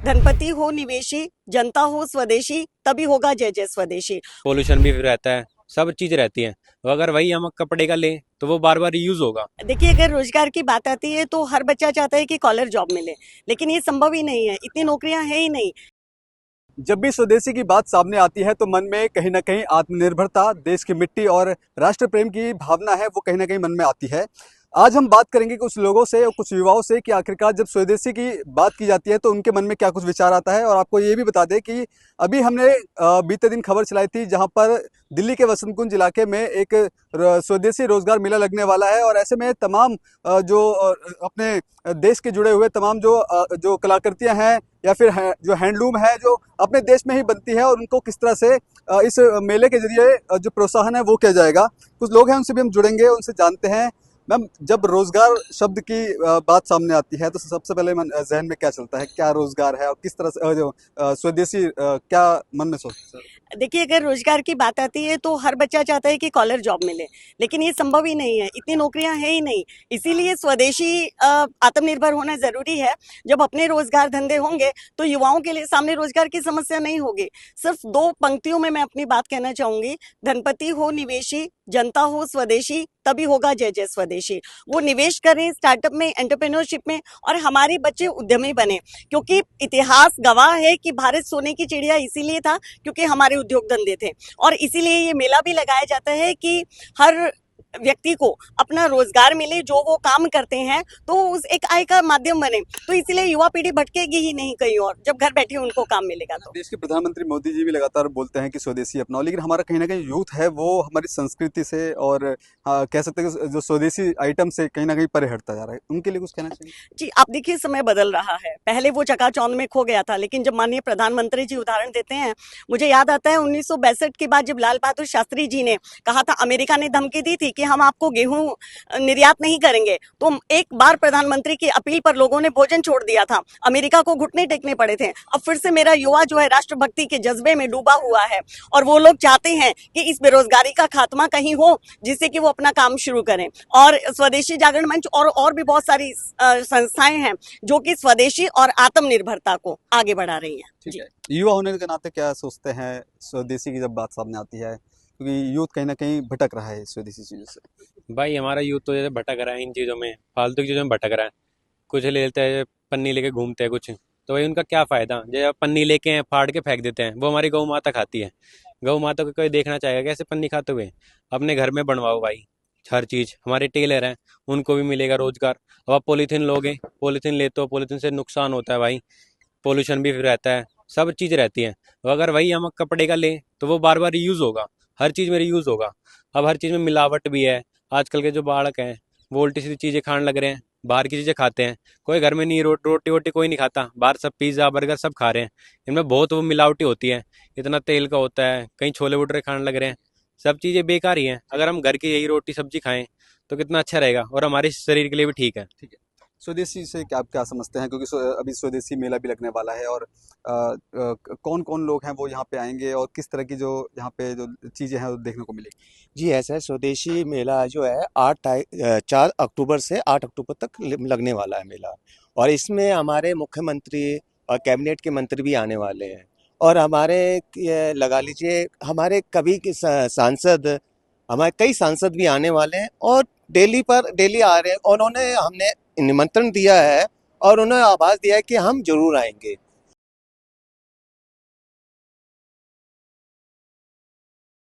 धनपति हो निवेशी, जनता हो स्वदेशी, तभी होगा जय जय स्वदेशी। पोल्यूशन भी रहता है, सब चीज रहती है। तो अगर वही हम कपड़े का लें तो वो बार बार यूज होगा। देखिए, अगर रोजगार की बात आती है तो हर बच्चा चाहता है कि कॉलर जॉब मिले, लेकिन ये संभव ही नहीं है, इतनी नौकरियां है ही नहीं। जब भी स्वदेशी की बात सामने आती है तो मन में कहीं ना कहीं आत्मनिर्भरता, देश की मिट्टी और राष्ट्र प्रेम की भावना है वो कहीं ना कहीं मन में आती है। आज हम बात करेंगे कुछ लोगों से और कुछ युवाओं से कि आखिरकार जब स्वदेशी की बात की जाती है तो उनके मन में क्या कुछ विचार आता है। और आपको ये भी बता दें कि अभी हमने बीते दिन खबर चलाई थी जहां पर दिल्ली के वसंत कुंज इलाके में एक स्वदेशी रोजगार मेला लगने वाला है। और ऐसे में तमाम अपने देश के जुड़े हुए तमाम जो कलाकृतियां हैं या फिर जो हैंडलूम है जो अपने देश में ही बनती है और उनको किस तरह से इस मेले के जरिए जो प्रोत्साहन है वो किया जाएगा। कुछ लोग हैं उनसे भी हम जुड़ेंगे, उनसे जानते हैं। मैम, जब रोजगार शब्द की बात सामने आती है तो सबसे पहले जहन में क्या चलता है, क्या रोजगार है और किस तरह से जो स्वदेशी क्या मन में सोचते हैं? देखिए, अगर रोजगार की बात आती है तो हर बच्चा चाहता है कि कॉलर जॉब मिले, लेकिन ये संभव ही नहीं है, इतनी नौकरियां है ही नहीं। इसीलिए स्वदेशी आत्मनिर्भर होना जरूरी है। जब अपने रोजगार धंधे होंगे तो युवाओं के लिए सामने रोजगार की समस्या नहीं होगी। सिर्फ दो पंक्तियों में मैं अपनी बात कहना चाहूंगी, धनपति हो निवेशी, जनता हो स्वदेशी, तभी होगा जय जय स्वदेशी। वो निवेश करें स्टार्टअप में, एंटरप्रेन्योरशिप में, और हमारे बच्चे उद्यमी बने, क्योंकि इतिहास गवाह है कि भारत सोने की चिड़िया इसीलिए था क्योंकि हमारे उद्योग धंधे थे। और इसीलिए ये मेला भी लगाया जाता है कि हर व्यक्ति को अपना रोजगार मिले, जो वो काम करते हैं तो उस एक आय का माध्यम बने। तो इसीलिए युवा पीढ़ी भटकेगी ही नहीं कहीं और, जब घर बैठे उनको काम मिलेगा तो। देश के प्रधानमंत्री मोदी जी भी लगातार बोलते हैं कि स्वदेशी अपनाओ, लेकिन हमारा कहीं ना कहीं यूथ है वो हमारी संस्कृति से और कह सकते हैं कि जो स्वदेशी आइटम से कहीं ना कहीं परे हटता जा रहा है। उनके लिए कुछ कहना चाहिए? जी, आप देखिए, समय बदल रहा है। पहले वो चकाचौंध में खो गया था, लेकिन जब माननीय प्रधानमंत्री जी उदाहरण देते हैं, मुझे याद आता है 1962 के बाद जब लाल बहादुर शास्त्री जी ने कहा था, अमेरिका ने धमकी दी थी कि हम आपको गेहूं निर्यात नहीं करेंगे, तो एक बार प्रधानमंत्री की अपील पर लोगों ने भोजन छोड़ दिया था, अमेरिका को घुटने टेकने पड़े थे। अब फिर से मेरा युवा जो है राष्ट्रभक्ति के जज्बे में डूबा हुआ है और वो लोग चाहते हैं कि इस बेरोजगारी का खात्मा कहीं हो जिससे कि वो अपना काम शुरू करें। और स्वदेशी जागरण मंच और भी बहुत सारी संस्थाएं हैं जो कि स्वदेशी और आत्मनिर्भरता को आगे बढ़ा रही हैं। ठीक है, युवा होने के नाते क्या सोचते हैं स्वदेशी की जब बात सामने आती है, क्योंकि यूथ कहीं ना कहीं भटक रहा है स्वदेशी चीजों से? भाई हमारा यूथ तो जैसे भटक रहा है इन चीज़ों में, फालतू की चीज़ों में भटक रहा है। कुछ ले लेते हैं, पन्नी लेके घूमते हैं कुछ, तो भाई उनका क्या फ़ायदा। जैसे पन्नी लेके हैं, फाड़ के फेंक देते हैं, वो हमारी गौ माता खाती है। गौ माता को कोई देखना चाहेगा कैसे पन्नी खाते हुए? अपने घर में बनवाओ भाई हर चीज़। हमारे टेलर हैं, उनको भी मिलेगा रोजगार। अब आप पॉलीथीन लोगे, पॉलीथीन लेते हो, पॉलीथीन से नुकसान होता है भाई, पोल्यूशन भी रहता है, सब चीज़ रहती है। तो अगर वही हम कपड़े का लें तो वो बार बार यूज़ होगा, हर चीज़ में रीयूज़ होगा। अब हर चीज़ में मिलावट भी है। आजकल के जो बालक हैं वो उल्टी सीधी चीज़ें खाने लग रहे हैं, बाहर की चीज़ें खाते हैं। कोई घर में नहीं, रोटी वोटी कोई नहीं खाता, बाहर सब पिज़्ज़ा बर्गर सब खा रहे हैं। इनमें बहुत वो मिलावटी होती है, इतना तेल का होता है, कहीं छोले भटूरे खाने लग रहे हैं। सब चीज़ें बेकार ही हैं। अगर हम घर की यही रोटी सब्जी खाएं तो कितना अच्छा रहेगा और हमारे शरीर के लिए भी ठीक है। ठीक है, स्वदेशी से क्या आप क्या समझते हैं, क्योंकि अभी स्वदेशी मेला भी लगने वाला है और कौन कौन लोग हैं वो यहाँ पे आएंगे और किस तरह की जो यहाँ पे जो चीज़ें हैं वो देखने को मिलेगी? जी, ऐसा है, स्वदेशी मेला जो है 4 अक्टूबर से 8 अक्टूबर तक लगने वाला है मेला। और इसमें हमारे मुख्यमंत्री और कैबिनेट के मंत्री भी आने वाले हैं। और हमारे ये लगा लीजिए हमारे कभी के सांसद, हमारे कई सांसद भी आने वाले हैं और डेली आ रहे हैं। और उन्होंने हमने निमंत्रण दिया है और उन्होंने आभास दिया है कि हम जरूर आएंगे।